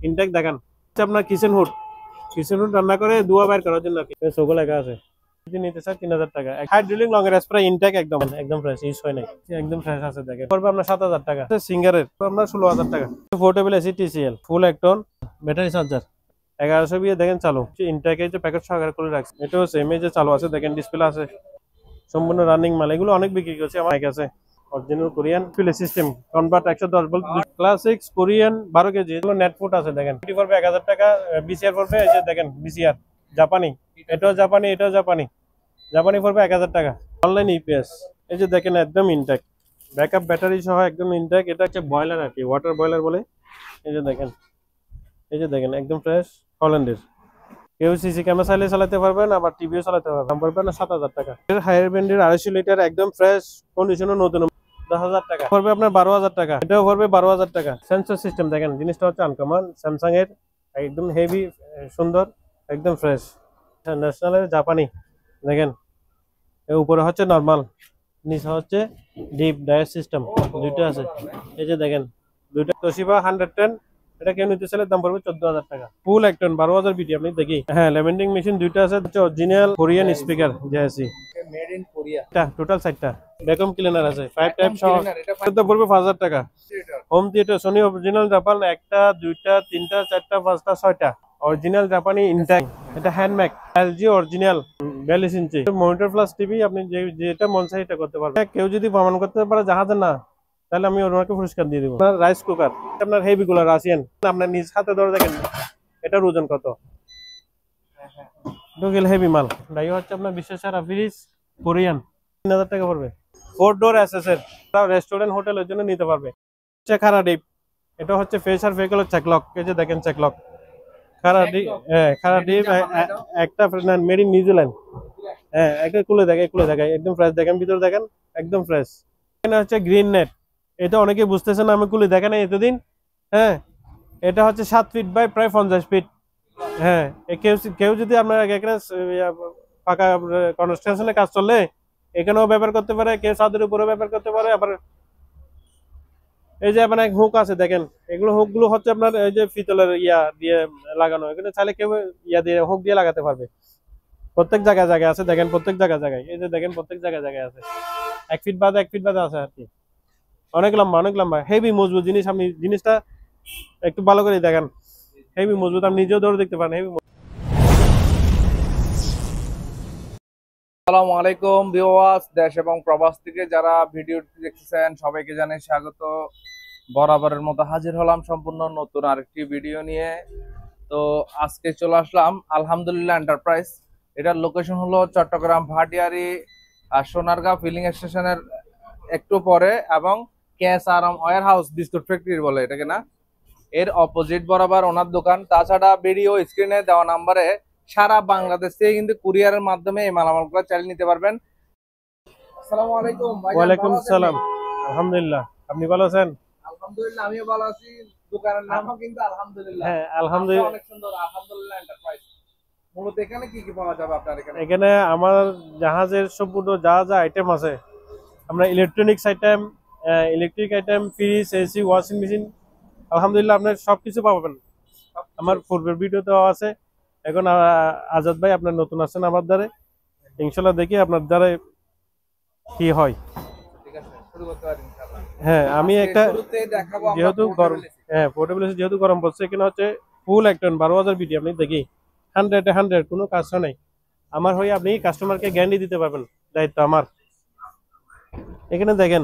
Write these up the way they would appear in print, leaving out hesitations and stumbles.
Intact দেখেন আপনার kitchen hood রান্না করে ধোয়া বের করার জন্য সকল লেখা আছে নিতে স্যার 3000 টাকা হাইড্রোলিক লংয়ের স্প্রে ইনটেক একদম ফ্রেশ ইউজ হয় নাই একদম ফ্রেশ আছে দেখেন পড়বে আপনার 7000 টাকা সিঙ্গারের আপনার 16000 টাকা পোর্টেবল এসি টিসিএল ফুল এক টন ব্যাটারি চার্জার 1100 বিয়ে দেখেন চালু ইনটেকে যে প্যাকেট সহকারে করে রাখছে এটাও সেম এই যে চালু আছে দেখেন ডিসপ্লে আছে সম্পূর্ণ রানিং মাল এগুলো অনেক বিক্রি করছে আমার কাছে অরিজিনাল কোরিয়ান ফিলে system convert 110 volt classic Korean 12 KG এগুলো নেট ফুট আছে দেখেন এটি পড়বে 1000 টাকা বিসিআর পড়বে এই যে দেখেন বিসিআর জাপানি এটাও জাপানি পড়বে 1000 টাকা অনলাইন ইপিএস এই যে দেখেন একদম ইনটেক ব্যাকআপ ব্যাটারি সহ একদম ইনটেক এটা হচ্ছে বয়লার আর কি ওয়াটার বয়লার বলে এই যে দেখেন একদম ফ্রেশ হল্যান্ডের কেউ সিসি ক্যামেরা চাইলে চালাতে পারবেন আবার টিভিও চালাতে পারবেন দাম পড়বে না 7000 টাকা হায়ার ব্র্যান্ডের 250 লিটার একদম ফ্রেশ কন্ডিশনও নতুন 10000 টাকা পড়বে আপনার 12000 টাকা এটাও পড়বে 12000 টাকা সেন্সর সিস্টেম দেখেন জিনিসটা হচ্ছে আনকমন স্যামসাং এর একদম হেভি সুন্দর একদম ফ্রেশ ন্যাশনালের জাপানি দেখেন এর উপরে হচ্ছে নরমাল নিচে হচ্ছে ডিপ ডায়ার সিস্টেম দুইটা আছে এই যে দেখেন দুইটা তোশিবা 110 এটা কেউ নিতে চাইলে দাম পড়বে 14000 টাকা ফুল এক টন 12000 বিটি আপনি দেখি হ্যাঁ লেভেন্ডিং মেশিন দুইটা আছে original Korean speaker JAC made in Korea এটা টোটাল 6টা ভ্যাকুয়াম ক্লিনার আছে 5 টাইপ সহ এটা পড়বে 5000 টাকা home theatre Sony original Japan একটা দুইটা তিনটা চারটা পাঁচটা ছয়টা অরিজিনাল জাপানি ইনটেক এটা হ্যান্ডমেক LG original 42 inch monitor plus TV আপনি যেটা মন চাই এটা করতে পারবেন কেউ যদি প্রমাণ করতে পারে জাহাজে না তাহলে আমি ওনাকে পুরস্কার দিয়ে দেব আপনার রাইস কুকার আপনার হেভি গুলো রাশিয়ান আপনার নিজ হাতে ধরে দেখেন এটার ওজন কত ডুগেল হেভি মাল দাই হচ্ছে আপনার বিশেষ সারা ফ্রিজ কোরিয়ান 3000 টাকা পড়বে 4 ডোর এসএসএর তাও রেস্টুরেন্ট হোটেলের জন্য নিতে পারবে খারা ডিপ এটা হচ্ছে ফেসার ফেকল চেকলক এই যে দেখেন চেকলক খারা ডিপ একটা মেড ইন নিউজিল্যান্ড হ্যাঁ একটা খুলে দেখায় একদম ফ্রেশ দেখেন ভিতর দেখেন একদম ফ্রেশ এখানে হচ্ছে গ্রিন নেট এটা অনেকে বুঝতেছেন আমি খুলে দেখে নাই এতদিন হ্যাঁ এটা হচ্ছে 7 ফিট বাই প্রায় 50 ফিট হ্যাঁ কেউ যদি আপনার এখানে পাকা কনস্ট্রাকশনের কাজ চললে এখানেও ব্যবহার করতে পারে কেউ ছাদের উপরেও ব্যবহার করতে পারে আবার এই যে আপনার হুক আছে দেখেন এগুলো হুক গুলো হচ্ছে আপনার এই যে পিতলের দিয়ে লাগানো এখানে চাইলে কেউ দিয়ে হুক দিয়ে লাগাতে পারবে প্রত্যেক জায়গায় আছে দেখেন প্রত্যেক জায়গায় এই যে দেখেন প্রত্যেক জায়গায় আছে 1 ফিট বাদে আছে আর কি অনেক লম্বা হেভি মজবুত জিনিস আপনি জিনিসটা একটু ভালো করে দেখেন হেভি মজবুত আপনি নিজেও ধরে দেখতে পারেন হেভি আসসালামু আলাইকুম ভিউয়ার্স দেশ এবং প্রবাস থেকে যারা ভিডিওটি দেখতেছেন সবাইকে জানাই স্বাগত বরাবরের মতো হাজির হলাম সম্পূর্ণ নতুন আরেকটি ভিডিও নিয়ে তো আজকে চলে আসলাম আলহামদুলিল্লাহ এন্টারপ্রাইজ এটার লোকেশন হলো চট্টগ্রাম ভাটিয়ারি আর সোনারগাঁও ফিলিং স্টেশনের একটু পরে এবং KSRM warehouse biscuit factory বলে এটাকে না এর অপোজিট বরাবর ওনার দোকান তাছাড়া ভিডিও স্ক্রিনে দেওয়া নাম্বারে সারা বাংলাদেশ থেকে কিন্তু কুরিয়ারের মাধ্যমে এই মালামালগুলো চালিয়ে নিতে পারবেন। আসসালামু আলাইকুম ভাই। ওয়ালাইকুম আসসালাম। আলহামদুলিল্লাহ আপনি ভালো আছেন? আলহামদুলিল্লাহ আমিও ভালো আছি। দোকানের নামও কিন্তু আলহামদুলিল্লাহ। হ্যাঁ আলহামদুলিল্লাহ অনেক সুন্দর আলহামদুলিল্লাহ এন্টারপ্রাইজ। মূলত এখানে কি কি পাওয়া যাবে আপনার এখানে? এখানে আমার জাহাজের সম্পূর্ণ যা আইটেম আছে আমরা electronics item electric item fridge AC washing machine আলহামদুলিল্লাহ আপনার সবকিছু পাবেন। আমার পূর্বের ভিডিওতেও আছে। এখন আজাদ ভাই আপনার নতুন আছেন আমার দ্বারে ইনশাআল্লাহ দেখি আপনার দ্বারে কি হয়। ঠিক আছে শুরু করতে পারেন ইনশাআল্লাহ। হ্যাঁ আমি একটা শুরুতে দেখাবো যেহেতু গরম পোর্টেবল এসি যেহেতু গরম পড়ছে এখানে হচ্ছে ফুল এক টন 12000 বিটি আপনি দেখি 100 কোনো কাজ নাই আমার হয়ে আপনি কাস্টমারকে গ্যারান্টি দিতে পারবেন দায়িত্ব আমার। এখানে দেখেন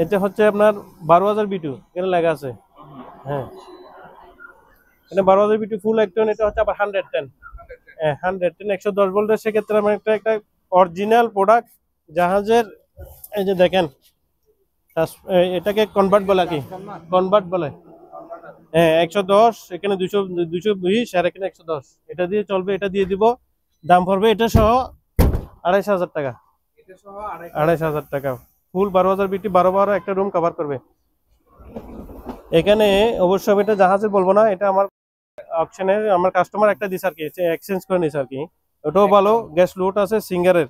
এটা হচ্ছে আপনার 12000 বিটু এখানে লেখা আছে হ্যাঁ এটা 12000 বিটু ফুল এক টন এটা হচ্ছে আবার 110 110 ভোল্টের সেক্ষেত্রে আমার একটা অরিজিনাল প্রোডাক্ট জাহাজের এই যে দেখেন এটাকে কনভার্ট বলে কি কনভার্ট বলে হ্যাঁ 110 এখানে 220 আর এখানে 110 এটা দিয়ে চলবে এটা দিয়ে দিব দাম পড়বে এটা সহ 2500 টাকা এটা সহ 2500 টাকা ফুল 12000 বিটি 12 একটা রুম কভার করবে। এখানে অবশ্য আমি এটা জাহাজের বলবো না এটা আমার অপশনে আমার কাস্টমার একটা দিছে আর কি এক্সচেঞ্জ করে নিছে আর কি ওটাও ভালো গ্যাস লুট আছে সিঙ্গারের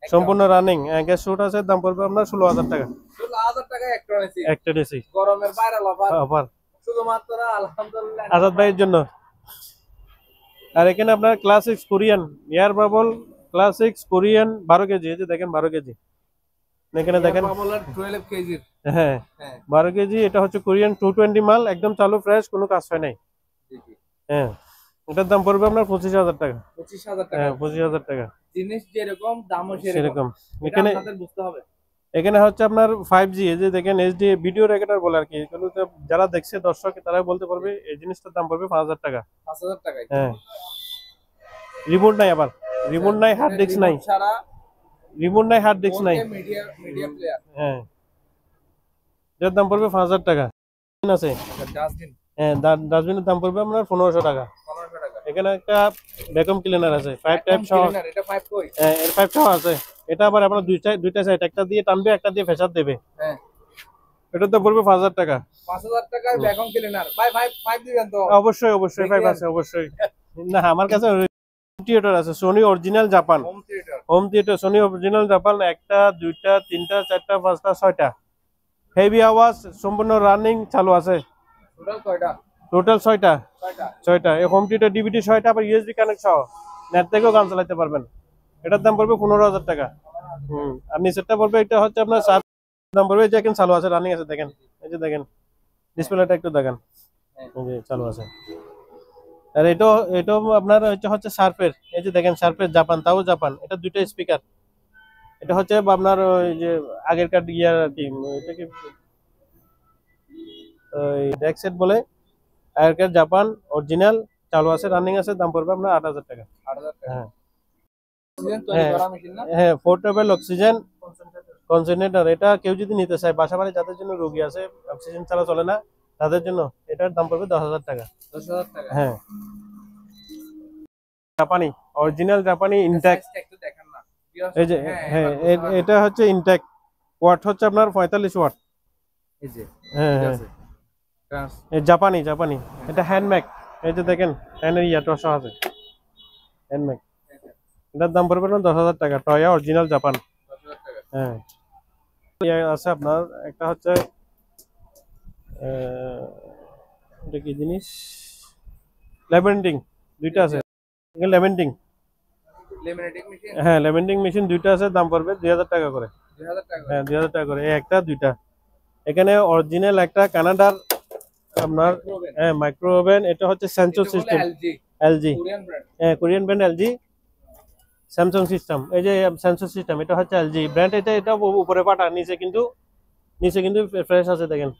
সম্পূর্ণ রানিং গ্যাস লুট আছে দাম পড়বে আপনার 16000 টাকা 16000 টাকা একটা এসি একটা এসি গরমের ভাইরাল অফার শুধুমাত্র আলহামদুলিল্লাহ আজাদ ভাইয়ের জন্য। আর এখানে আপনার classics Korean air bubble, classics Korean 12 KG, এই যে দেখেন 12 কেজি, এখানে দেখেন 12 কেজির। হ্যাঁ হ্যাঁ 12 কেজি। এটা হচ্ছে কোরিয়ান 220 মাল, একদম চালু ফ্রেশ, কোনো কাজ হয় নাই। জি জি। হ্যাঁ এটার দাম পড়বে আপনার 25,000 টাকা। 25,000 টাকা। হ্যাঁ 25,000 টাকা জিনিস যেরকম দামও সেরকম। সেরকম। এখানে আপনাদের বুঝতে হবে। এখানে হচ্ছে আপনার 5G, এই যে দেখেন এইচডি ভিডিও রেকর্ডার বলে আর কি, এগুলোতে যারা দেখছে দর্শক তারাই বলতে পারবে, এই জিনিসটার দাম পড়বে 5,000 টাকা। 5,000 টাকায়। হ্যাঁ রিমোট নাই, আবার রিমোট নাই, হার্ড ডিস্ক নাই, সারা রিমোট নাই, হার্ড ডিস্ক নাই। Media media player. হ্যাঁ এটার দাম পড়বে 5,000 টাকা। আছে ডাস্টবিন হ্যাঁ, ডাস্টবিনের দাম পড়বে আপনার 1500 টাকা। 1500 টাকা। এখানে একটা ভ্যাকুয়াম ক্লিনার আছে 5 টাইপ সহ। ক্লিনার, এটা 5 কই? হ্যাঁ এর 5 সহ আছে। এটা আবার আপনার দুইটা সাইড, একটা দিয়ে টানবে, একটা দিয়ে ফেসার দেবে। হ্যাঁ এটার দাম পড়বে 5,000 টাকা। 5,000 টাকায় ভ্যাকুয়াম ক্লিনার। ভাই 5 দিবেন তো? অবশ্যই অবশ্যই 5 আছে অবশ্যই। না আমার কাছে থিয়েটার আছে Sony original Japan, home theatre. Home theatre Sony original Japan, একটা দুইটা তিনটা চারটা পাঁচটা ছয়টা, হেভি আওয়াজ, সম্পূর্ণ রানিং চালু আছে। টোটাল কয়টা? টোটাল 6টা। কয়টা? 6টা। এই হোম থিয়েটার ডিভিডি 6টা, আবার ইউএসবি কানেক্ট সহ, নেট থেকেও গান চালাতে পারবেন। এটার দাম পড়বে 15,000 টাকা। আর নিচেরটা পড়বে, এটা হচ্ছে আপনার দাম পড়বে, এই যে এখন চালু আছে, রানিং আছে, দেখেন এই যে দেখেন ডিসপ্লেটা একটু দেখেন, এই যে চালু আছে। আর এটাও আপনার হচ্ছে শার্পের, এই যে দেখেন শার্পের জাপান, তাও জাপান। এটা দুইটা স্পিকার, এটা হচ্ছে আপনার ওই যে আগেরকার ইয়ার আর কি, এটা কি ওই ডেক সেট বলে, আগেরকার জাপান অরিজিনাল, চালু আছে, রানিং আছে, দাম পড়বে আপনার 8,000 টাকা। 8,000 টাকা। হ্যাঁ অক্সিজেন তৈরি করা মেশিন না? হ্যাঁ পোর্টেবল অক্সিজেন কনসেন্ট্রেটর। এটা কেউ যদি নিতে চায়, বাসা বাড়ি যাদের জন্য রোগী আছে, অক্সিজেন ছাড়া চলে না, তাদের জন্য এটার দাম পড়বে 10,000 টাকা। 10,000 টাকা। হ্যাঁ জাপানি অরিজিনাল জাপানি ইনটেক, সাইজটা একটু দেখেন না। এই যে হ্যাঁ এটা হচ্ছে ইনটেক, ওয়াট হচ্ছে আপনার 45 ওয়াট। এই যে হ্যাঁ ঠিক হ্যাঁ আছে। ট্রান্স এই জাপানি জাপানি, এটা হ্যান্ডমেক, এই যে দেখেন হ্যান্ডের ইয়াটা সহ আছে, হ্যান্ডমেক। এটার দাম পড়বে না 10,000 টাকা, টয়া অরিজিনাল জাপান। 10,000 টাকা। হ্যাঁ ইয়ে আছে আপনার, একটা হচ্ছে এটা কি জিনিস, লেভেন্টিং, দুইটা আছে লেভেন্টিং। লেমিনেটিং মেশিন হ্যাঁ লেভেন্টিং মেশিন দুইটা আছে, দাম পড়বে 2,000 টাকা করে। 2000 টাকা। হ্যাঁ 2,000 টাকা করে, এই একটা দুইটা। এখানে অরিজিনাল একটা কানাডার আপনার হ্যাঁ মাইক্রো ওভেন, এটা হচ্ছে Samsung system, LG LG, Korean brand. হ্যাঁ Korean brand LG. Samsung system, এই যে স্যামসাং সিস্টেম, এটা হচ্ছে এলজি ব্র্যান্ড। এটা উপরে পাটা, নিচে কিন্তু ফ্রেশ আছে, দেখেন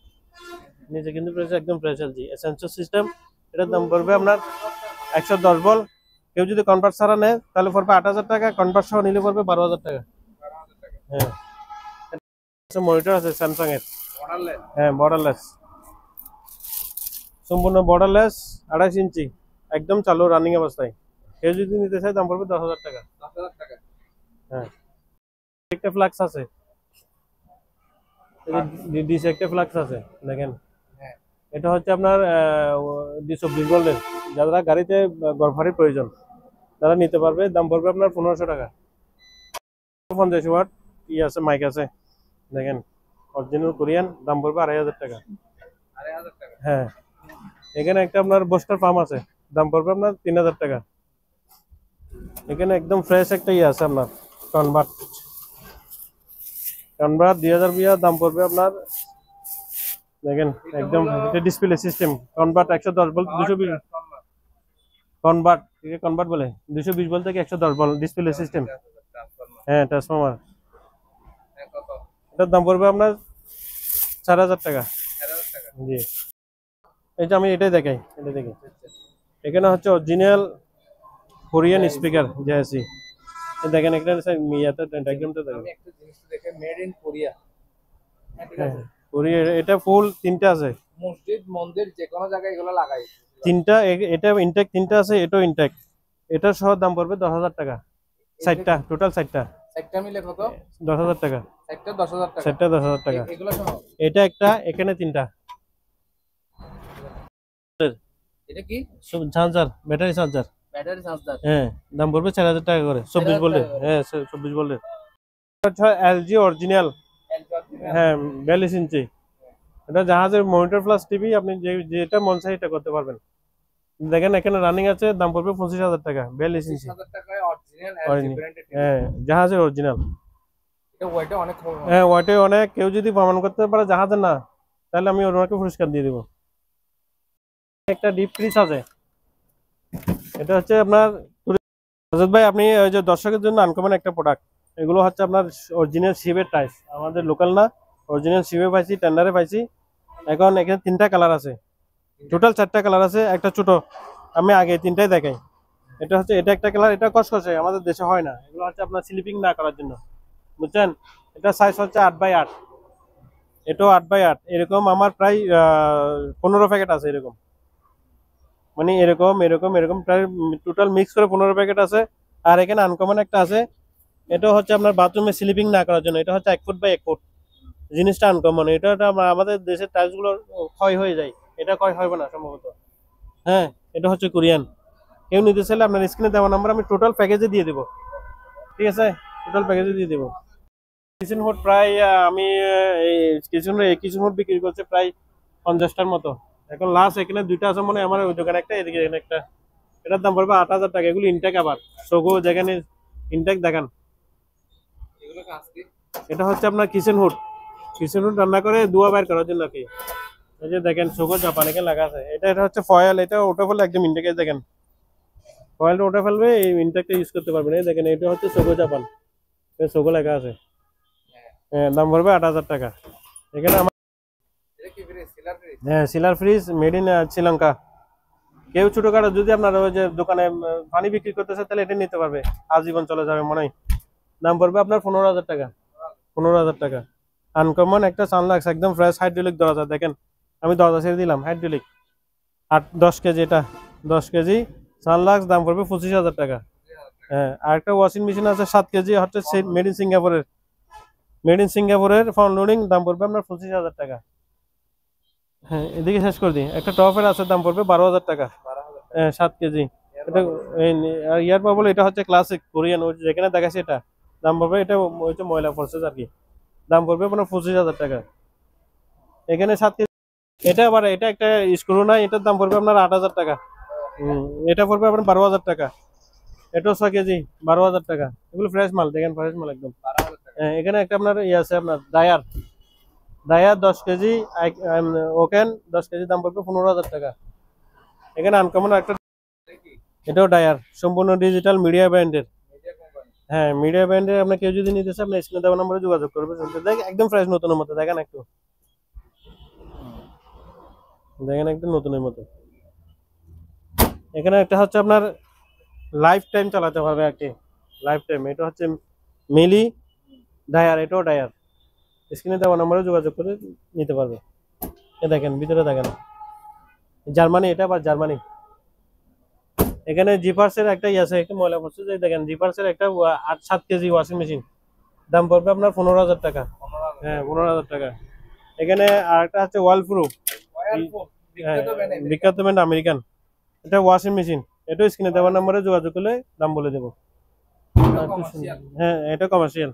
নিচে কিন্তু ফ্রেশ, একদম ফ্রেশ এলজি স্যামসাং সিস্টেম। এটার দাম পড়বে আপনার 110 বল। কেউ যদি কনভার্ট ছাড়া নেয় তাহলে পড়বে 8,000 টাকা, কনভার্ট সহ নিলে পড়বে 12,000 টাকা। 12,000 টাকা। হ্যাঁ মনিটর আছে স্যামসাং এর, অর্ডারলেস। হ্যাঁ বর্ডারলেস, সম্পূর্ণ বর্ডারলেস, 28 ইঞ্চি, একদম চালু রানিং অবস্থায়। কেউ যদি নিতে চায় দাম পড়বে 10,000 টাকা। 10,000 টাকা। হ্যাঁ একটা ফ্লাক্স আছে, ডিসি একটা ফ্লাক্স আছে, দেখেন হ্যাঁ এটা হচ্ছে আপনার 220 ভোল্টের, যারা গাড়িতে গরফারির প্রয়োজন তারা নিতে পারবে, দাম পড়বে আপনার 1500 টাকা। 50 ওয়াট ই আছে, মাইক আছে, দেখেন অরিজিনাল কোরিয়ান, দাম পড়বে 2,500 টাকা। 2,500 টাকা। হ্যাঁ এখানে একটা আপনার বোস্টার পাম্প আছে, দাম পড়বে আপনার 3,000 টাকা। এখানে একদম ফ্রেশ একটা ইয়ে আছে আপনার কনভার্ট 2,000 বিয়া, দাম পড়বে আপনার, দেখেন একদম display system convert 110 volt 220 convert, convert বলে 220 ভোল্ট থেকে 110 ভোল্ট ডিসপ্লে সিস্টেম। হ্যাঁ ট্রান্সফরমার, কত? এটার দাম পড়বে আপনার 4,000 টাকা। 4,000 টাকা। জি এই যে আমি এটাই দেখাই, এটা দেখি, এখানে হচ্ছে অরিজিনাল কোরিয়ান স্পিকার যে আছে, দেখেন এখানে মিয়াতে ডায়াগ্রামটা দেখেন। আমি একটা জিনিস দেখে মেড ইন কোরিয়া। হ্যাঁ ঠিক আছে। কোরিয়া, এটা ফুল তিনটা আছে, মসজিদ মন্দির যে কোনো জায়গায় এগুলো লাগাই। তিনটা, এটা ইনটেক তিনটা আছে, এটাও ইনটেক। এটার সহ দাম পড়বে 10,000 টাকা। 60টা টোটাল, 60টা একটা মিলে কত? 10,000 টাকা। একটা 10,000 টাকা। 60টা 10,000 টাকা। এগুলো সহ এটা একটা, এখানে তিনটা। এটা কি? Charger, battery charger. Battery charger. হ্যাঁ দাম পড়বে 4,000 টাকা করে, 24 ভোল্টের। হ্যাঁ 24 ভোল্টের। আচ্ছা এলজি অরিজিনাল, হ্যাঁ 42 ইঞ্চি, এটা জাহাজের মনিটর প্লাস টিভি, আপনি যেটা মন চাই এটা করতে পারবেন। দেখেন এখানে রানিং আছে, দাম পড়বে 25,000 টাকা, 42 ইঞ্চি। 25,000 টাকায় অরিজিনাল এলজি ব্র্যান্ডেড টিভি। হ্যাঁ, জাহাজের অরিজিনাল। এটা ওয়েটে অনেক কম। হ্যাঁ, ওয়াটে অনেক। কেউ যদি প্রমাণ করতে পারে জাহাজের না, তাহলে আমি ওনাকে পুরস্কার দিয়ে দিব। একটা ডিপ ফ্রিজ আছে, এটা হচ্ছে আপনার আজাদ ভাই, আপনি ওই যে দর্শকের জন্য আনকমন একটা প্রোডাক্ট। এগুলো হচ্ছে আপনার অরিজিনাল শিবের টাইস, আমাদের লোকাল না, অরিজিনাল শিবে পাইছি, টেন্ডারে পাইছি। এখন এখানে 3টা কালার আছে, টোটাল 4টা কালার আছে, একটা ছোট। আমি আগে 3টাই দেখাই। এটা হচ্ছে, এটা একটা কালার, এটা কসকসে, আমাদের দেশে হয় না। এগুলো হচ্ছে আপনার স্লিপিং না করার জন্য, বুঝছেন। এটা সাইজ হচ্ছে 8x8, এটাও 8x8। এরকম আমার প্রায় 15 প্যাকেট আছে এরকম, মানে এরকম এরকম এরকম প্রায় টোটাল মিক্স করে 15 প্যাকেট আছে। আর এখানে আনকমন একটা আছে, এটা হচ্ছে আপনার বাথরুমে স্লিপিং না করার জন্য। এটা হচ্ছে 1 ফুট বাই 1 ফুট, জিনিসটা আনকমন। এটা আমাদের দেশের টাইলস গুলো ক্ষয় হয়ে যায়, এটা ক্ষয় হবে না সম্ভবত। হ্যাঁ, এটা হচ্ছে কোরিয়ান। কেউ নিতে চাইলে আপনার স্ক্রিনে দেওয়া নাম্বার আমি টোটাল প্যাকেজে দিয়ে দেবো, ঠিক আছে, টোটাল প্যাকেজে দিয়ে দেবো। কিচেন হুড প্রায় আমি এই কিচেন হুড বিক্রি করছে প্রায় 50টার মতো। এখন লাস্ট এখানে 2টা আছে মনে হয়, আমার ওই দোকানে একটা, এদিকে এখানে একটা। এটার দাম পড়বে 8,000 টাকা। এগুলো ইনটেক, আবার সোগো যেখানে ইনটেক দেখান। এগুলো কাজ কি? এটা হচ্ছে আপনার কিচেন হুড, কিচেন হুড রান্না করে ধোঁয়া বের করার জন্য কি। এই যে দেখেন সোগো জাপান এখানে লাগা আছে। এটা হচ্ছে ফয়েল, এটা ওটা ফেললে একদম ইনটেকে দেখেন, ফয়েলটা ওটা ফেলবে, এই ইনটেকটা ইউজ করতে পারবেন। এই দেখেন, এটা হচ্ছে সোগো জাপান, সোগো লেখা আছে। হ্যাঁ, দাম পড়বে 8,000 টাকা। এখানে আমার, এটা কি ফ্রিজ, সিলার ফ্রিজ? হ্যাঁ, সিলার ফ্রিজ, মেড ইন শ্রীলঙ্কা। কেউ ছোটখাটো যদি আপনার ওই যে দোকানে পানি বিক্রি করতেছে, তাহলে এটা নিতে পারবে, আজীবন চলে যাবে মনে হয়। দাম পড়বে আপনার 15,000 টাকা, 15,000 টাকা। আনকমন একটা সানলাক্স, একদম ফ্রেশ হাইড্রোলিক দরজা। দেখেন আমি দরজা ছেড়ে দিলাম, হাইড্রোলিক 10 কেজি, এটা 10 কেজি সানলাক্স, দাম পড়বে 25,000 টাকা। হ্যাঁ, আর একটা ওয়াশিং মেশিন আছে 7 কেজি, হচ্ছে মেড ইন সিঙ্গাপুরের, ফ্রন্ট লোডিং, দাম পড়বে আপনার 25,000 টাকা। হ্যাঁ, এদিকে শেষ করে দিই। একটা টপের আছে, দাম পড়বে 12,000 টাকা। 7 কেজি। এটা আর ইয়ার পর বলে, এটা হচ্ছে ক্লাসিক কোরিয়ান, ওই যেখানে দেখাচ্ছি এটা দাম পড়বে, এটা হচ্ছে ময়লা ফোর্সেস আর কি। দাম পড়বে আপনার 25,000 টাকা। এখানে 7 কেজি। এটা আবার, এটা একটা স্ক্রু নাই, এটার দাম পড়বে আপনার 8,000 টাকা। এটা পড়বে আপনার 12,000 টাকা। এটাও 6 কেজি, 12,000 টাকা। এগুলো ফ্রেশ মাল, দেখেন ফ্রেশ মাল একদম। 12,000 টাকা। এখানে একটা আপনার ইয়ে আছে, আপনার ডায়ার, 10 কেজি, ওকেন 10 কেজি, দাম পড়বে 15,000 টাকা। এখানে আনকমন একটা, এটা কি? এটাও ডায়ার, সম্পূর্ণ ডিজিটাল মিডিয়া ব্র্যান্ডের। Media company. হ্যাঁ, মিডিয়া ব্র্যান্ডের। আপনার কেউ যদি নিতে চায়, আপনার স্ক্রিনে দেওয়া নম্বরে যোগাযোগ করবে। দেখ একদম ফ্রেশ নতুনের মতো, দেখেন একটু, দেখেন একদম নতুনের মতো। এখানে একটা হচ্ছে আপনার লাইফ টাইম চালাতে পারবে আর কি, লাইফ টাইম। এটা হচ্ছে মিলি ডায়ার, এটাও ডায়ার। স্ক্রিনে দেওয়া নম্বরে যোগাযোগ করে নিতে পারবে। এ দেখেন ভিতরে, দেখেন জার্মানি, এটা আবার জার্মানি। এখানে জিপার্সের একটা ইয়ে আছে, একটা ময়লা পড়ছে, যে দেখেন জিপার্সের একটা 7 কেজি ওয়াশিং মেশিন, দাম পড়বে আপনার 15,000 টাকা। 15,000। হ্যাঁ, 15,000 টাকা। এখানে আর একটা হচ্ছে ওয়ালপ্রুফ, বিখ্যাত ব্র্যান্ড। বিখ্যাত ব্র্যান্ড আমেরিকান। এটা ওয়াশিং মেশিন, এটাও স্ক্রিনে দেওয়ার নম্বরে যোগাযোগ করলে দাম বলে দেবো। হ্যাঁ, এটা কমার্শিয়াল।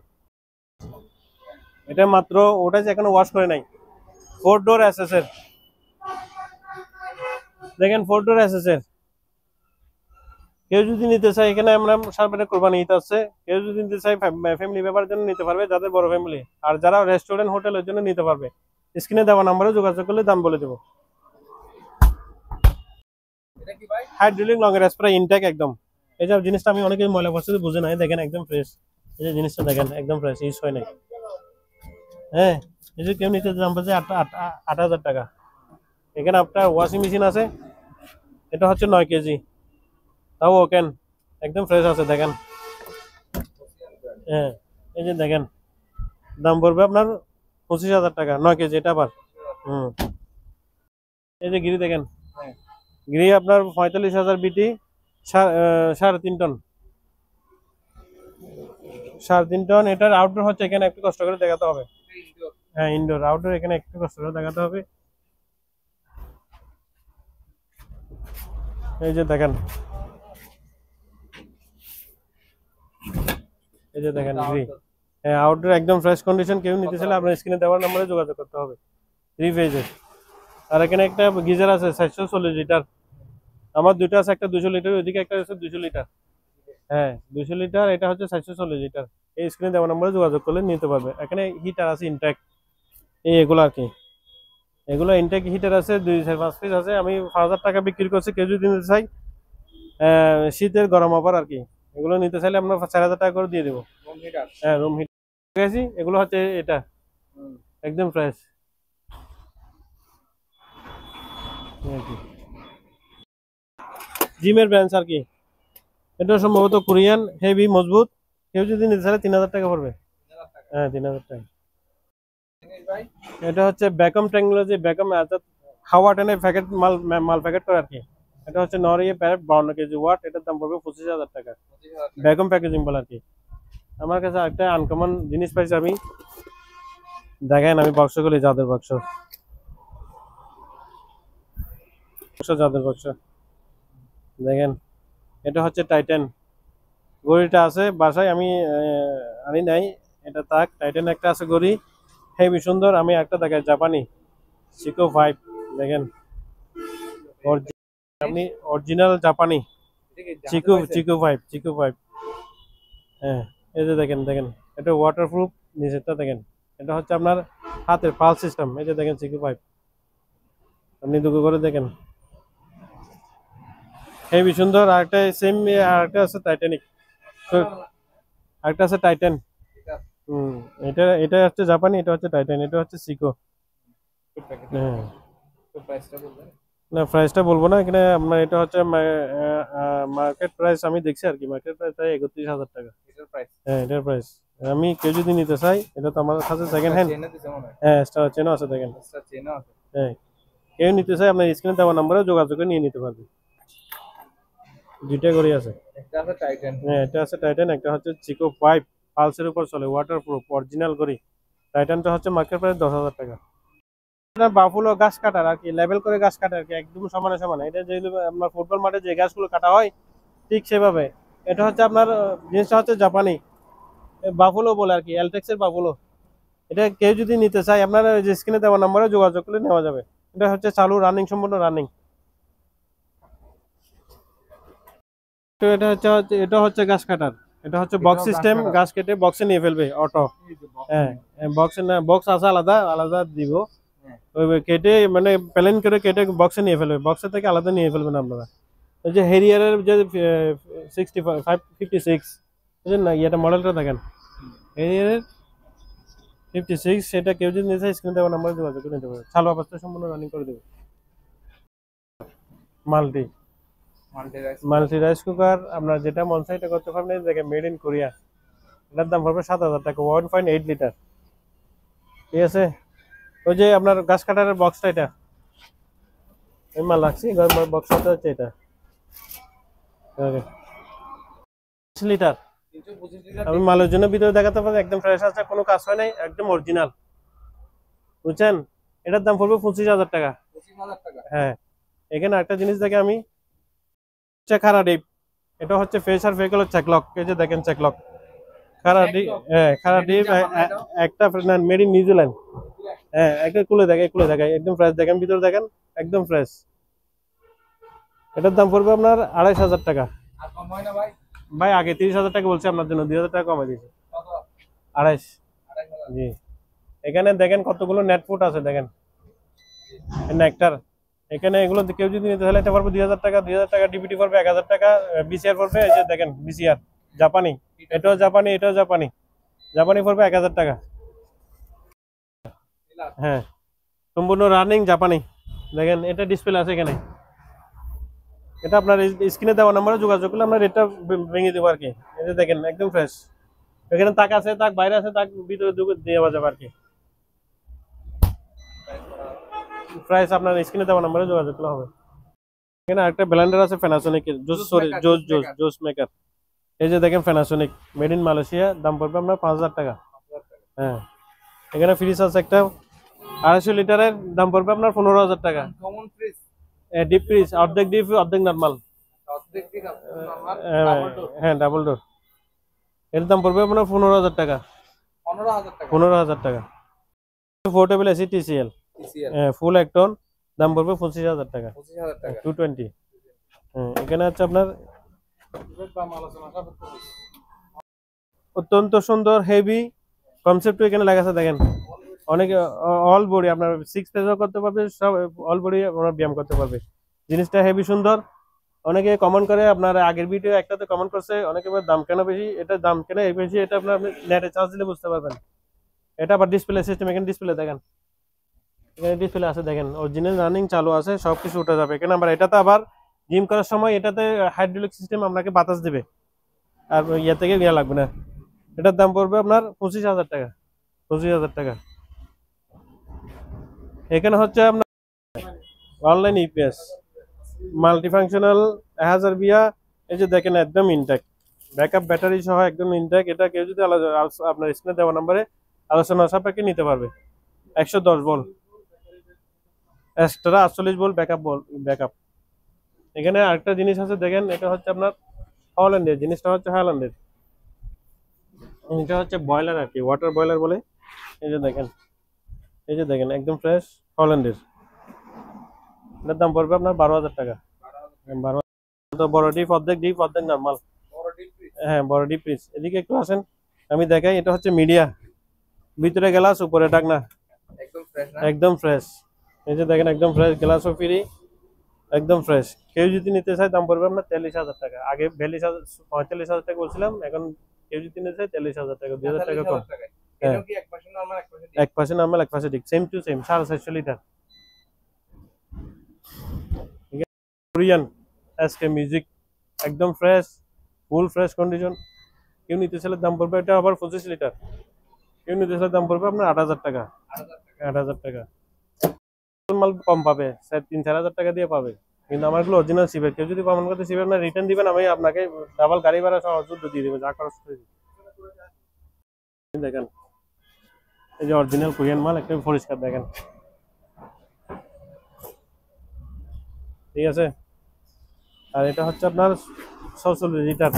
এটা মাত্র, ওটা যে এখনো ওয়াশ করে নাই। 4 ডোর এসএস এর, দেখেন 4 ডোর এসএস এর। কেউ যদি নিতে চায়, এখানে আমরা সামনে কোরবানি ঈদ আছে, কেউ যদি নিতে চায় ফ্যামিলি ব্যাপারের জন্য নিতে পারবে, যাদের বড় ফ্যামিলি। আর যারা রেস্টুরেন্ট হোটেলের জন্য নিতে পারবে, স্ক্রিনে দেওয়া নম্বরে যোগাযোগ করলে দাম বলে দেবো। এটা কি ভাই? হাইড্রোলিক লংয়ের স্প্রে ইনটেক একদম। এই যে জিনিসটা আমি অনেকেই ময়লা করছে বুঝে নাই, দেখেন একদম ফ্রেশ। এই যে জিনিসটা দেখেন একদম ফ্রেশ, ইউজ হয় নাই। হ্যাঁ, এই যে কেউ নিতে দাম পড়ছে 8,000 টাকা। এখানে আপনার ওয়াশিং মেশিন আছে, এটা হচ্ছে 9 কেজি, তাও ওকেন, একদম ফ্রেশ আছে, দেখেন। হ্যাঁ, এই যে দেখেন, দাম পড়বে আপনার 25,000 টাকা, 9 কেজি এটা আবার। এই যে গিরি দেখেন, হ্যাঁ। গিরি আপনার 45,000 বিটি, 3.5 টন, 3.5 টন। এটার আউটডোর হচ্ছে, এখানে একটু কষ্ট করে দেখাতে হবে। হ্যাঁ, ইনডোর আউটডোর, এখানে একটু কষ্ট করে দেখাতে হবে। এই যে দেখেন, এই যে দেখেন গিরি। হ্যাঁ, আউটডোর একদম ফ্রেশ কন্ডিশন। কেউ নিতে চাইলে আপনার স্ক্রিনে দেওয়ার নম্বরে যোগাযোগ করতে হবে। 3 ফেজের। আর এখানে একটা গিজার আছে 440 লিটার। আমার দুটো আছে, একটা 200 লিটার, ওইদিকে একটা আছে 200 লিটার। হ্যাঁ 200 লিটার, এটা হচ্ছে 440 লিটার। এই স্ক্রিনে দেওয়া নম্বরে যোগাযোগ করলে নিতে পারবে। এখানে হিটার আছে ইনটেক, এগুলো আর কি। এগুলো ইনটেক হিটার আছে 2-5 পিস আছে। আমি 5000 টাকা বিক্রি করছি। কেউ যদি নিতে চাই, শীতের গরম অফার আর কি। এগুলো নিতে চাইলে আমরা 4000 টাকা করে দিয়ে দেবো। হ্যাঁ রুম হিটার গেছি। এগুলো হচ্ছে এটা একদম ফ্রেশ। জিমের ব্রাঞ্চ আর কি। এটা সম্ভবত কোরিয়ান, হেভি মজবুত। কেউ যদি নিতে চাইলে 3000 টাকা পড়বে। হ্যাঁ 3000 টাকা। এটা হচ্ছে ব্যাকম টেকনোলজি। ব্যাকম হাওয়া টেনে প্যাকেট মাল প্যাকেট করে আর কি। এটা হচ্ছে নরিয়ে প্যাকেট 52 কেজি ওয়াট। এটার দাম পড়বে 25000 টাকা। ব্যাকম প্যাকেজিং বলে আর কি। আমার কাছে একটা আনকমন জিনিস পাইছি আমি, দেখেন আমি বক্সগুলি, জাদুর বক্স, জাদুর বক্স দেখেন। এটা হচ্ছে টাইটান। ঘড়িটা আছে বাসায়, আমি আনি নাই। এটা তাক টাইটান একটা আছে ঘড়ি, হেবি সুন্দর। আমি একটা দেখাই, জাপানি সিকো 5 দেখেন। আপনি অরিজিনাল জাপানি চিকু চিকু 5। হ্যাঁ এই যে দেখেন দেখেন, এটা ওয়াটারপ্রুফ। নিচেরটা দেখেন, এটা হচ্ছে আপনার হাতের পালস সিস্টেম। এই যে দেখেন চিকু 5, আপনি দুটো করে দেখেন, হেবি সুন্দর। আরেকটা সেম, আরেকটা আছে টাইটানিক, আরেকটা আছে টাইটান। এটা এটা হচ্ছে জাপানি, এটা হচ্ছে টাইটান, এটা হচ্ছে সিকো। হ্যাঁ না প্রাইসটা বলবো না এখানে আপনার। এটা হচ্ছে মার্কেট প্রাইস আমি দেখছি আর কি। মার্কেট প্রাইস 31000 টাকা। হ্যাঁ এটার প্রাইস। আমি কেউ যদি নিতে চাই, এটা তো আমার কাছে সেকেন্ড হ্যান্ড। হ্যাঁ স্টার চেনও আছে দেখেন। হ্যাঁ কেউ নিতে চাই, আপনার স্ক্রিনে দেওয়া নম্বরে যোগাযোগ করে নিয়ে নিতে পারবে। দুইটা করে আছে। হ্যাঁ এটা আছে টাইটান, একটা হচ্ছে চিকো 5, পালসের উপর চলে, ওয়াটারপ্রুফ অরিজিনাল করি। টাইটানটা হচ্ছে মার্কেট প্রাইস 10000 টাকা। বাফুলো গাছ কাটার আর কি, লেভেল করে গাছ কাটার আর কি, একদম সমানে সমানে। এটা যে আপনার ফুটবল মাঠে যে গাছগুলো কাটা হয় ঠিক সেভাবে। এটা হচ্ছে আপনার জিনিসটা হচ্ছে জাপানি বাফুলো বলে আর কি, এলটেক্সের বাফুলো। এটা কেউ যদি নিতে চায়, আপনার যে স্ক্রিনে দেওয়া নম্বরে যোগাযোগ করলে নেওয়া যাবে। এটা হচ্ছে চালু, রানিং, সম্পূর্ণ রানিং। তো এটা হচ্ছে গাছ কাটার। এটা হচ্ছে বক্স সিস্টেম, গাছ কেটে বক্সে নিয়ে ফেলবে অটো। হ্যাঁ বক্সে না, বক্স আছে আলাদা আলাদা দিব। ওই কেটে মানে প্লেন করে কেটে বক্সে নিয়ে ফেলবে, বক্সে থেকে আলাদা নিয়ে ফেলবেন আপনারা। ওই যে হেরিয়ারের যে 56 বুঝলেন না, এটা মডেলটা দেখেন, হেরিয়ারের 56। সেটা কেউ যদি নিতে চায়, স্ক্রিনে দেওয়া নাম্বারে যোগাযোগ করে নিতে পারবে। চালু অবস্থায় সম্পূর্ণ রানিং করে দেবে। মাল্টি মাল্টি রাইস কুকার, আপনার যেটা মন চাই এটা করতে পারবেন। দেখেন মেড ইন কোরিয়া। এটার দাম পড়বে 7000 টাকা, 1.8 লিটার। ঠিক আছে। ওই যে আপনার গাছ কাটারের বক্সটা, এটা এই মাল রাখছি, বক্সটা হচ্ছে এটা লিটার। আমি মালের জন্য ভিতরে দেখাতে পারি, একদম ফ্রেশ আছে, কোনো কাজ হয় নাই, একদম অরিজিনাল, বুঝছেন। এটার দাম পড়বে 25000 টাকা। হ্যাঁ এখানে একটা জিনিস দেখে আমি, খারা ডিপ। এটা হচ্ছে ফেসার ভেহিকলের চেকলক। এই যে দেখেন চেকলক, খারা ডিপ। হ্যাঁ খারা ডিপ, একটা মেড ইন নিউজিল্যান্ড। হ্যাঁ একটা খুলে দেখায় একদম ফ্রেশ। দেখেন ভিতরে দেখেন, একদম ফ্রেশ। এটার দাম পড়বে আপনার 2500 টাকা। ভাই আগে 30000 টাকা বলছি, আপনার জন্য 2000 টাকা কমে দিয়েছি, 28। জি এখানে দেখেন কতগুলো নেট ফুট আছে দেখেন, নেকটার। এখানে এগুলো কেউ যদি নিতে চাইলে এটা পড়বে 2000 টাকা। 2000 টাকা ডিবিটি পড়বে 1000 টাকা। বিসিআর পড়বে, এই যে দেখেন বিসিআর জাপানি, এটাও জাপানি, এটাও জাপানি। জাপানি পড়বে 1000 টাকা। হ্যাঁ সম্পূর্ণ রানিং জাপানি। দেখেন এটা ডিসপ্লে আছে এখানে। এটা আপনার স্ক্রিনে দেওয়া নাম্বারে যোগাযোগ করলে আমরা রেটটা ভেঙে দেবো আর কি। এই যে দেখেন একদম ফ্রেশ। এখানে তাক আছে, তাক বাইরে আছে, তাক ভিতরে দেওয়া যাবে আর কি। প্রাইস আপনার স্ক্রিনে দেওয়া নাম্বারে যোগাযোগ করলে হবে। এখানে আরেকটা ব্লেন্ডার আছে প্যানাসোনিকের, জোস মেকার। এই যে দেখেন প্যানাসোনিক, মেড ইন মালয়েশিয়া। দাম পড়বে আপনার 5000 টাকা। হ্যাঁ এখানে ফ্রিজ আছে একটা 250 লিটারের, দাম পড়বে আপনার 15000 টাকা। ডিপ ফ্রিজ, অর্ধেক ডিপ অর্ধেক নর্মাল। হ্যাঁ ডাবল ডোর। এর দাম পড়বে আপনার 15000 টাকা। 15000 টাকা। Portable AC TCL। TCL ফুল 1 টন, দাম পড়বে 25,000 টাকা, 25,000 টাকা। 220। এখানে হচ্ছে আপনার দাম আলোচনা সাপেক্ষে হইছে। অত্যন্ত সুন্দর হেভি কনসেপ্ট এখানে লেখা আছে দেখেন। অনেকে অল বডি আপনার 6 পেজও করতে পারবে, সব অল বডি আপনার ব্যায়াম করতে পারবে। জিনিসটা হেভি সুন্দর। অনেকে কমেন্ট করে, আপনার আগের ভিডিও একটাতে কমেন্ট করছে, অনেকে বলে দাম কেন বেশি, এটা দাম কেন এই বেশি, এটা আপনার নেটে চার্জ দিলে বুঝতে পারবেন। এটা আবার ডিসপ্লে সিস্টেম, এখানে ডিসপ্লে দেখেন, এখানে ডিসপ্লে আছে দেখেন, অরিজিনাল রানিং চালু আছে, সবকিছু উঠে যাবে এখানে। আবার এটাতে আবার জিম করার সময় এটাতে হাইড্রোলিক সিস্টেম আপনাকে বাতাস দেবে, আর ইয়ে থেকে ইয়ে লাগবে না। এটার দাম পড়বে আপনার 25,000 টাকা, 25,000 টাকা। এখানে হচ্ছে আপনার অনলাইন ইপিএস মাল্টিফাংশনাল 1000 বিয়া, এই যে দেখেন একদম ইনটেক, ব্যাকআপ ব্যাটারি সহ একদম ইনটেক। এটা কেউ যদি আপনার স্ক্রিনে দেওয়া নম্বরে আলোচনা সাপেক্ষে নিতে পারবে। 110 ভোল্ট এক্সট্রা, 48 ভোল্ট ব্যাকআপ। এখানে আরেকটা জিনিস আছে দেখেন, এটা হচ্ছে আপনার হল্যান্ডের, জিনিসটা হচ্ছে হল্যান্ডের, এটা হচ্ছে বয়লার আর কি, ওয়াটার বয়লার বলে। এই যে দেখেন, এই যে দেখেন একদম ফ্রেশ হল্যান্ডের। এটার দাম পড়বে আপনার 12,000 টাকা। 12,000 তো বড় ডিপ, অর্ধেক নর্মাল। বড় ডিপ ফ্রিজ। হ্যাঁ বড় ডিপ পিস। এদিকে একটু আসেন, আমি দেখাই। এটা হচ্ছে মিডিয়া, ভিতরে গ্লাস, উপরে ঢাকনা, একদম ফ্রেশ না? একদম ফ্রেশ। এই যে দেখেন একদম ফ্রেশ, গ্লাসও ফ্রি, একদম ফ্রেশ। কেউ যদি নিতে চায় দাম পড়বে আপনার 43,000 টাকা। আগে 45,000 টাকা বলছিলাম, এখন কেউ যদি নিতে চায় 43,000 টাকা, 2,000 টাকা কম। 43,000 টাকা। হ্যাঁ। এটাও কি এক পাশে নরমাল এক পাশে ডিপ? এক পাশে নর্মাল, এক পাশে ঠিক, same to same, 450 litre. Korean SK music, একদম ফ্রেশ, ফুল ফ্রেশ কন্ডিশন। কেউ নিতে চাইলে দাম পড়বে, এটা আবার 25 লিটার, কেউ নিতে চাইলে দাম পড়বে আপনার 8,000 টাকা, 8,000 টাকা। মাল কম পাবে, 3-4 হাজার টাকা দিয়ে পাবে, কিন্তু আমারগুলো অরিজিনাল সিপের। কেউ যদি কমেন্ট করতে সিপের না রিটার্ন দিবেন, আমি আপনাকে ডাবল গাড়ি ভাড়া সহ যুদ্ধ দিয়ে দেবো, যা খরচ করে দিই। দেখেন এই যে অরিজিনাল কোরিয়ান মাল, একটা পরিষ্কার দেখেন, ঠিক আছে। আর এটা হচ্ছে আপনার 46 লিটার,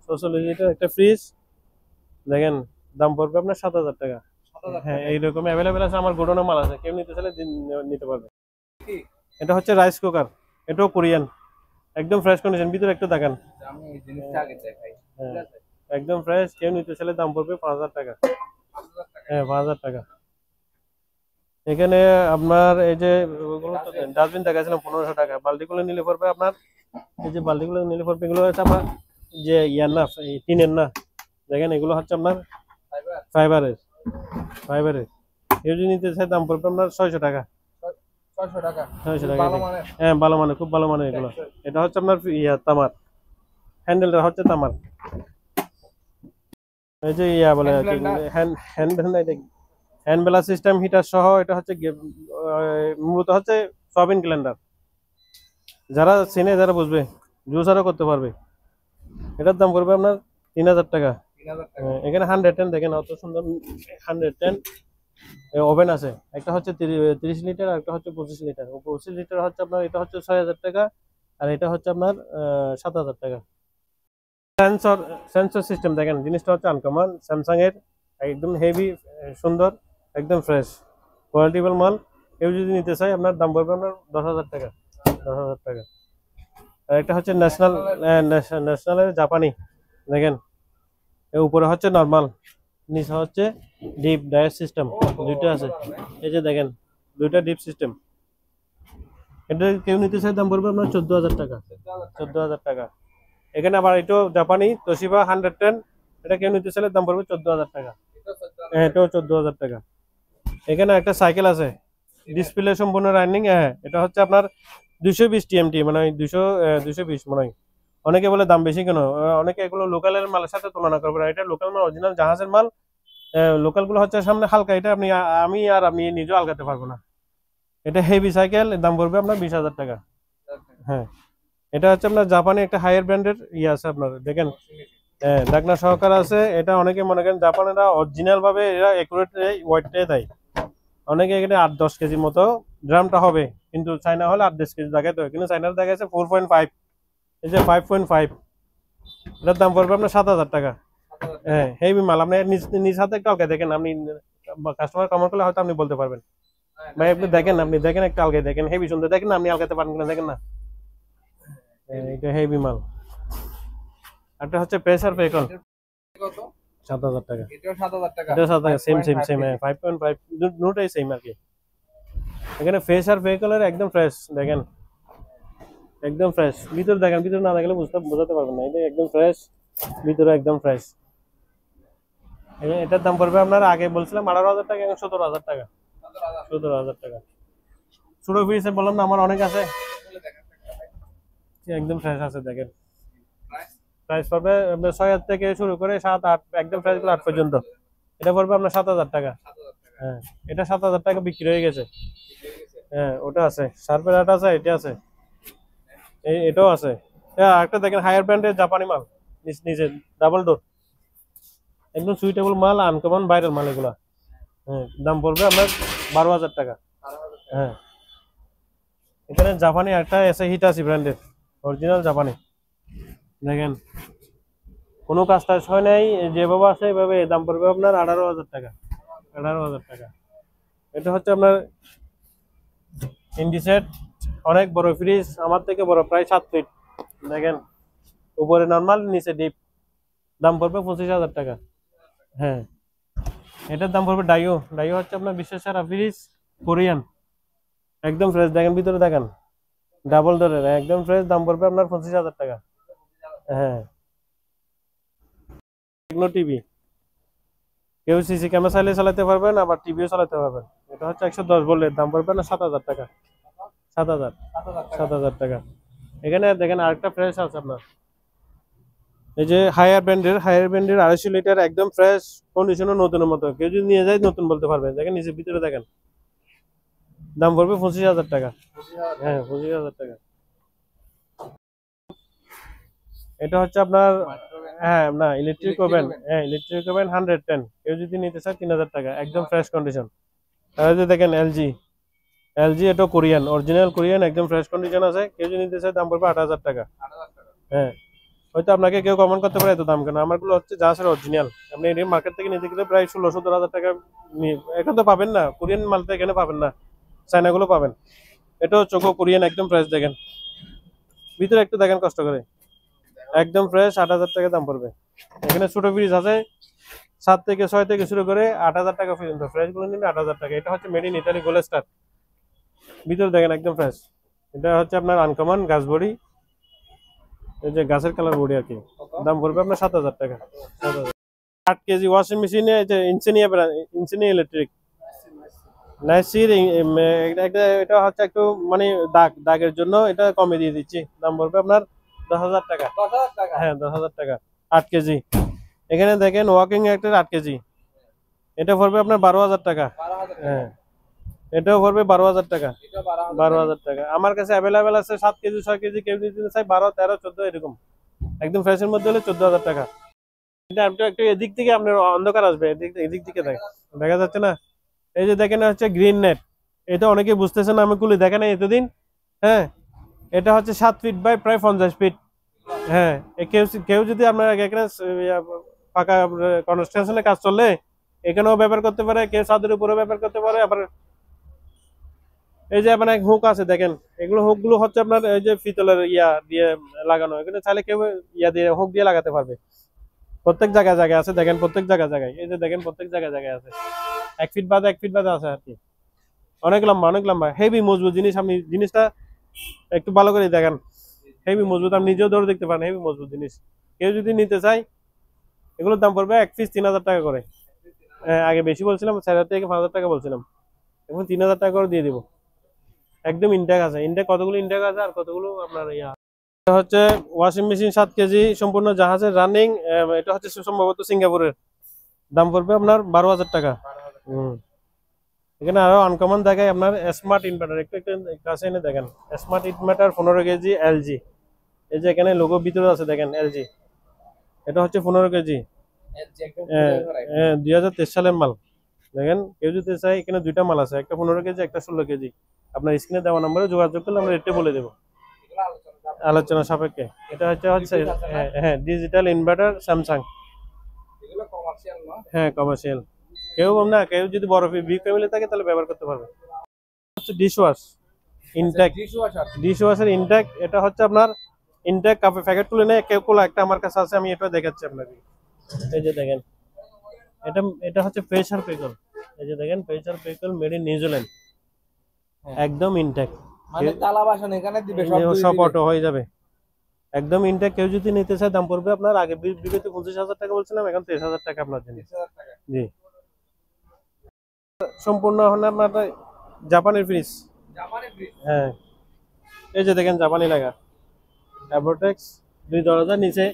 46 লিটার একটা ফ্রিজ দেখেন, দাম পড়বে আপনার 7,000 টাকা। 7,000 হ্যাঁ টাকা। এইরকম অ্যাভেলেবেল আছে, আমার গোডাউনে মাল আছে, কেউ নিতে চাইলে নিতে পারবে। কি? এটা হচ্ছে রাইস কুকার, এটাও কোরিয়ান, একদম ফ্রেশ কন্ডিশন, ভিতরে একটু দেখেন। আমি এই জিনিসটা আগে দেখাই। হ্যাঁ ঠিক আছে? একদম ফ্রেশ, কেউ নিতে চাইলে দাম পড়বে 5,000 টাকা। 5,000 টাকা। হ্যাঁ 5,000 টাকা। এখানে আপনার এই যে ডাস্টবিন দেখাছিলাম 1500 টাকা, বালতিগুলো নিলে পড়বে আপনার, এই যে বালতিগুলো নিলে পড়বে, এগুলো হচ্ছে আপনার যে ইয়ার না, টিনের না, দেখেন এগুলো হচ্ছে আপনার ফাইবার ফাইবারের, ফাইবারের। কেউ যদি নিতে চায় দাম পড়বে আপনার 600 টাকা, 600 টাকা। 600 টাকা। ভালো মানের। হ্যাঁ ভালো মানে, খুব ভালো মানে এগুলো। এটা হচ্ছে আপনার ইয়া তামার, হ্যান্ডেলটা হচ্ছে তামার। এই যে ইয়া বলে Hand blender? হ্যান্ড হ্যান্ড ব্লাস সিস্টেম হিটার সহ। এটা হচ্ছে মূলত হচ্ছে সয়াবিন গ্রাইন্ডার, যারা চেনে যারা বুঝবে, জুসারও করতে পারবে। এটার দাম পড়বে আপনার 3,000 টাকা। 3,000 টাকা। এখানে 110 দেখেন, অত সুন্দর 110 ওভেন আছে। একটা হচ্ছে 30 লিটার, আর একটা হচ্ছে 25 লিটার। 25 লিটার হচ্ছে আপনার, এটা হচ্ছে 6,000 টাকা, আর এটা হচ্ছে আপনার 7,000 টাকা। সেন্সর সেন্সর সিস্টেম দেখেন, জিনিসটা হচ্ছে আনকমন, স্যামসাং এর, একদম হেভি, সুন্দর, একদম ফ্রেশ কোয়ালিটিবল মাল। কেউ যদি নিতে চায় আপনার দাম পড়বে আপনার 10,000 টাকা, 10,000 টাকা। আর একটা হচ্ছে ন্যাশনালের জাপানি দেখেন, এর উপরে হচ্ছে নর্মাল, নিচে হচ্ছে ডিপ ডায়ার সিস্টেম, দুইটা আছে। এই যে দেখেন দুইটা ডিপ সিস্টেম। এটা কেউ নিতে চায় দাম পড়বে আপনার 14,000 টাকা, 14,000 টাকা। এখানে আবার এটাও জাপানি তোশিবা 110, এটা কেউ নিতে চাইলে দাম পড়বে 14,000 টাকা। হ্যাঁ এটাও 14,000 টাকা। এখানে একটা সাইকেল আছে, ডিসপ্লে সম্পূর্ণ রানিং। হ্যাঁ এটা হচ্ছে আপনার 220 টিএমটি, মানে 220 মনে হয়। অনেকে বলে দাম বেশি কেন, অনেকে এগুলো লোকালের মালের সাথে তুলনা করবে না, এটা লোকাল মাল, অরিজিনাল জাহাজের মাল। লোকাল গুলো হচ্ছে সামনে হালকা, এটা আমি নিজেও আলগাতে পারবো না। এটা হেভি সাইকেল, দাম পড়বে আপনার 20,000 টাকা। হ্যাঁ এটা হচ্ছে আপনার জাপানি একটা হায়ার ব্র্যান্ডের ইয়ে আছে আপনার দেখেন, হ্যাঁ ঢাকনা সহকারে আছে। এটা অনেকে মনে করেন জাপানেরা অরিজিনাল ভাবে এরা একুরেট ওয়েটটাই দেয়। অনেকে এখানে 8-10 কেজির মতো ড্রামটা হবে, কিন্তু চাইনা হলে 8-10 কেজি দেখাতে হয়, কিন্তু চাইনার দেখা যাচ্ছে 4.5, এই যে 5.5। এটার দাম পড়বে আপনার 7,000 টাকা। হ্যাঁ হেভি মাল, আপনি নিজ হাতে কাউকে দেখেন, আপনি কাস্টমার কমেন্ট করলে হয়তো আপনি বলতে পারবেন। ভাই আপনি দেখেন একটা আলগায় দেখেন, হেভি সুন্দর, দেখেন না আপনি আলগাতে পারেন কিনা দেখেন না, এটা হেভি মাল। একটা হচ্ছে প্রেসার ভেহিকল, কত? 7,000 টাকা। এটাও 7,000 টাকা। এটা 7,000, সেম 5.5 5.5, দুটোই সেম আর কি। এখানে প্রেসার ভেহিকলের একদম ফ্রেশ দেখেন, একদম ফ্রেশ। ভিতরে দেখেন, ভিতরে না দেখলে বোঝাতে পারবেন না, এটা একদম ফ্রেশ, ভিতরে একদম ফ্রেশ। এটার দাম পড়বে আপনার, আগে বলছিলাম 18,000 টাকা, এখন 17,000 টাকা। 17,000 টাকা। ছোট ফ্রিজে বললাম না আমার অনেক আছে, একদম ফ্রেশ আছে দেখেন। প্রাইস পড়বে আপনার 6,000 থেকে শুরু করে 7, 8, একদম প্রাইস 8 পর্যন্ত। এটা পড়বে আপনার 7,000 টাকা। হ্যাঁ, এটা 7,000 টাকা বিক্রি হয়ে গেছে। হ্যাঁ, ওটা আছে, শার্পের আটা আছে, এটা আছে, এটাও আছে। হ্যাঁ, একটা দেখেন হায়ার ব্র্যান্ডের জাপানি মাল, নিচে ডাবল ডোর, একদম সুইটেবল মাল, আনকমন ভাইরাল মাল এগুলা। হ্যাঁ, দাম পড়বে আপনার 12,000 টাকা। হ্যাঁ, এখানে জাপানি একটা এসে হিটাচি ব্র্যান্ডের, অরিজিনাল জাপানি, দেখেন কোনো কাজ টাজ হয় নাই, যেভাবে আছে এভাবে। দাম পড়বে আপনার 18,000 টাকা। 18,000 টাকা। এটা হচ্ছে আপনার ইন্ডিসেট, অনেক বড় ফ্রিজ, আমার থেকে বড়, প্রায় 7 ফিট দেখেন, উপরে নর্মাল, নিচে ডিপ। দাম পড়বে 25,000 টাকা। হ্যাঁ, এটার দাম পড়বে ডাইও। ডাইও হচ্ছে আপনার বিশ্বের সেরা ফ্রিজ, কোরিয়ান, একদম ফ্রেশ, দেখেন ভিতরে দেখেন, ডাবল ডোরের একদম ফ্রেশ। দাম পড়বে আপনার 25,000 টাকা। হ্যাঁ, টেকনো টিভি, কেউ সিসি ক্যামেরা চাইলে চালাতে পারবেন, আবার টিভিও চালাতে পারবেন। এটা হচ্ছে 110 ভোল্টের, দাম পড়বে না 7,000 টাকা। 7,000, 7,000 টাকা। এখানে দেখেন আরেকটা ফ্রেশ আছে আপনার, এই যে হায়ার ব্র্যান্ডের 250 লিটার, একদম ফ্রেশ কন্ডিশনও, নতুনের মতো। কেউ যদি নিয়ে যায় নতুন বলতে পারবে। দেখেন নিচে ভিতরে দেখেন, দাম পড়বে 25,000 টাকা। হ্যাঁ, 25,000 টাকা। এটা হচ্ছে আপনার, হ্যাঁ না, ইলেকট্রিক ওভেন। হ্যাঁ, ইলেকট্রিক ওভেন 110, কেউ যদি নিতে চায় 3,000 টাকা, একদম ফ্রেশ কন্ডিশন। আর এই যে দেখেন এলজি, এটা কোরিয়ান, অরিজিনাল কোরিয়ান, একদম ফ্রেশ কন্ডিশন আছে। কেউ যদি নিতে চায় দাম পড়বে 8,000 টাকা। হ্যাঁ, হয়তো আপনাকে কেউ কমেন্ট করতে পারে এত দাম কেন, আমারগুলো হচ্ছে যা আছে অরিজিনাল। আপনি এটি মার্কেট থেকে নিতে গেলে প্রায় 16-17 হাজার টাকা এখন তো পাবেন না, কোরিয়ান মাল তো এখানে পাবেন না, চায়নাগুলো পাবেন। এটা হচ্ছে কোরিয়ান, একদম ফ্রেশ দেখেন, ভিতরে একটু দেখেন কষ্ট করে, একদম ফ্রেশ। 8,000 টাকা দাম পড়বে। এখানে ছোট ফ্রিজ আছে 7 থেকে 6 থেকে শুরু করে 8,000 টাকা পর্যন্ত, ফ্রেশ গুলো নিলে 8,000 টাকা। এটা হচ্ছে made in Italy, gold star, ভিতরে দেখেন একদম ফ্রেশ। এটা হচ্ছে আপনার আনকমন গাছ বডি, এই যে গাছের কালার বডি আর কি। দাম পড়বে আপনার 7,000 টাকা। 8 কেজি ওয়াশিং মেশিনে, যে ইনসিনিয়া ইলেকট্রিক নাইসির, এটা হচ্ছে একটু মানে দাগের জন্য এটা কমে দিয়ে দিচ্ছি। দাম পড়বে আপনার 10,000 টাকা। হ্যাঁ, 10,000 টাকা। 8 কেজি। এখানে দেখেন ওয়াকিং একটা 8 কেজি, এটা পড়বে আপনার 12,000 টাকা। হ্যাঁ, এটাও পড়বে 12,000 টাকা। 12,000 টাকা। আমার কাছে অ্যাভেলেবেল আছে 7 কেজি, 6 কেজি, কেউ যদি চাই 12, 13, 14 এরকম, একদম ফ্রেশের মধ্যে হলে 14,000 টাকা। এটা একটু এদিক থেকে আপনার অন্ধকার আসবে, এদিক থেকে দেখা যাচ্ছে না। এই যে দেখেন হচ্ছে গ্রিন নেট, এটা অনেকে বুঝতেছে না, আমি খুলে দেখে নাই এতদিন। হ্যাঁ, এটা হচ্ছে 7 ফিট বাই প্রায় 50 ফিট। হ্যাঁ, কেউ যদি আপনার এখানে পাকা কনস্ট্রাকশনের কাজ চললে এখানেও ব্যবহার করতে পারে, কেউ ছাদের উপরেও ব্যবহার করতে পারে। আবার এই যে আপনার হুক আছে দেখেন, এগুলো হুক গুলো হচ্ছে আপনার এই যে পিতলের ইয়া দিয়ে লাগানো, এখানে চাইলে কেউ ইয়া দিয়ে হুক দিয়ে লাগাতে পারবে। প্রত্যেক জায়গায় জায়গায় আছে দেখেন, প্রত্যেক জায়গায়, এই যে দেখেন প্রত্যেক জায়গায় আছে, 1 ফিট বাদে 1 ফিট বাদে আছে আর কি। অনেক লম্বা, অনেক লম্বা, হেভি মজবুত জিনিস। আপনি জিনিসটা একটু ভালো করে দেখেন, হেভি মজবুত, আপনি নিজেও ধরে দেখতে পারেন, হেভি মজবুত জিনিস। কেউ যদি নিতে চায় এগুলোর দাম পড়বে 1 পিস 3,000 টাকা করে। আগে বেশি বলছিলাম, 4,000 থেকে 5,000 টাকা বলছিলাম, এখন 3,000 টাকা করে দিয়ে দিব। একদম ইনটেক আছে, কতগুলো ইনটেক আছে আর কতগুলো আপনার ইয়া। এটা হচ্ছে ওয়াশিং মেশিন 7 কেজি, সম্পূর্ণ জাহাজের রানিং। এটা হচ্ছে সম্ভবত সিঙ্গাপুরের। দাম পড়বে আপনার 12,000 টাকা। এখানে আরো আনকমন দেখায় আপনার স্মার্ট ইনভার্টার, একটু একটু কাছে এনে দেখেন। স্মার্ট ইনভার্টার 15 কেজি এলজি, এই যে এখানে লোগো ভিতরে আছে দেখেন এলজি। এটা হচ্ছে 15 কেজি, 2023 সালের মাল। দেখেন, কেউ যদি চাই এখানে দুইটা মাল আছে, একটা 15 কেজি, একটা 16 কেজি। আপনার স্ক্রিনে দেওয়া নম্বরে যোগাযোগ করলে আমরা রেটে বলে দেবো আলোচনা সাপেক্ষে। এটা হচ্ছে হ্যাঁ, ডিজিটাল ইনভার্টার স্যামসাং। হ্যাঁ, কমার্শিয়াল। কেউ যদি বড় বিগ ফ্যামিলি থাকে তাহলে ব্যবহার করতে পারবে। হচ্ছে ডিশ ওয়াশ ইনটেক, ডিশ ওয়াশের ইনটেক। এটা হচ্ছে আপনার ইনটেক কাপে প্যাকেট তুলে নেয় কেউ কোলা একটা আমার কাছে আছে, আমি এটা দেখাচ্ছি আপনাকে। এই যে দেখেন, এটা এটা হচ্ছে প্রেসার পেকল। এই যে দেখেন প্রেসার পেকল মেড ইন নিউজিল্যান্ড, একদম ইনটেক, মানে তালা বাসন এখানে দিবে, সব সব অটো হয়ে যাবে, একদম ইনটেক। কেউ যদি নিতে চায় দাম পড়বে আপনার আগে বিগত 25,000 টাকা বলছিলাম, এখন 23,000 টাকা আপনার জন্য। 30,000 টাকা। জি, সম্পূর্ণ হলো আপনার জাপানের ফ্রিজ। জাপানি ফ্রিজ। হ্যাঁ, এই যে দেখেন জাপানি লাগা অ্যাভোটেক্স, 2 দরজা, নিচে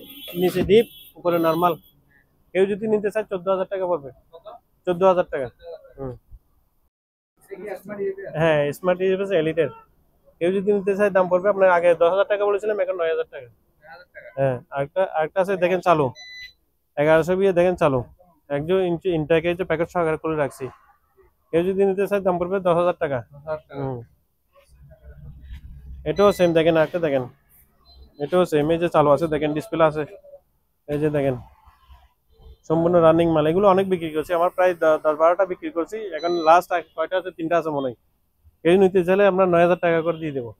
নিচে ডিপ, উপরে নরমাল। কেউ যদি নিতে চায় 14,000 টাকা পড়বে, 14,000 টাকা। হ্যাঁ, স্মার্ট ইউএস এলিটের। কেউ যদি নিতে চায় দাম পড়বে আপনার আগে 10,000 টাকা বলেছিলাম, এখন 9,000 টাকা। হ্যাঁ, আরেকটা আছে দেখেন চালু, 1100 বিয়ে দেখেন চালু, একজন ইনটেকে যে প্যাকেট সহকারে করে রাখছি। কেউ যদি নিতে চায় দাম পড়বে 10,000 টাকা। এটাও সেম দেখেন, আরেকটা দেখেন, এটাও সেম, এই যে চালু আছে দেখেন, ডিসপ্লে আছে, এই যে দেখেন সম্পূর্ণ রানিং মাল। এগুলো অনেক বিক্রি করছি, আমার প্রায় 10-12টা বিক্রি করছি, এখন লাস্ট কয়টা আছে, 3টা আছে মনে হয়। কেউ নিতে চাইলে আমরা 9,000 টাকা করে দিয়ে দেবো।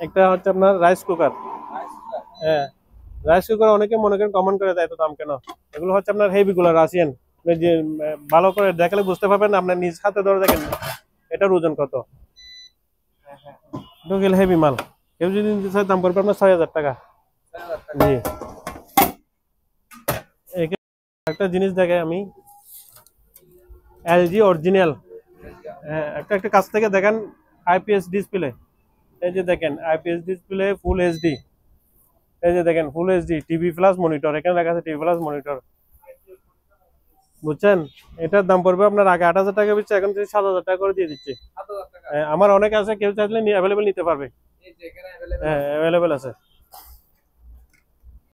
একটা হচ্ছে আপনার রাইস কুকার। হ্যাঁ, রাইস কুকার অনেকে মনে করেন কমন করে দেয়, তো দাম কেন? এগুলো হচ্ছে আপনার হেভি গুলো রাশিয়ান, যে ভালো করে দেখালে বুঝতে পারবেন, আপনার নিজ হাতে ধরে দেখেন এটার ওজন কত, গেলে হেভি মাল। কেউ যদি নিতে চায় দাম পড়বে আপনার 6,000 টাকা। জি, একটা জিনিস দেখে আমি, এলজি অরিজিনাল, একটা কাছ থেকে দেখেন, আইপিএস ডিসপ্লে। এই যে দেখেন আইপিএস ডিসপ্লে, ফুল এইচডি। এই যে দেখেন full HD, TV plus monitor, এখানে লেখা আছে টিভি প্লাস মনিটর, বুঝছেন? এটার দাম পড়বে আপনার আগে 8,000 টাকা বেচছে, এখন 7,000 টাকা করে দিয়ে দিচ্ছে। আমার অনেক আছে, কেউ চাইলে অ্যাভেলেবেল নিতে পারবে। হ্যাঁ, অ্যাভেলেবেল আছে।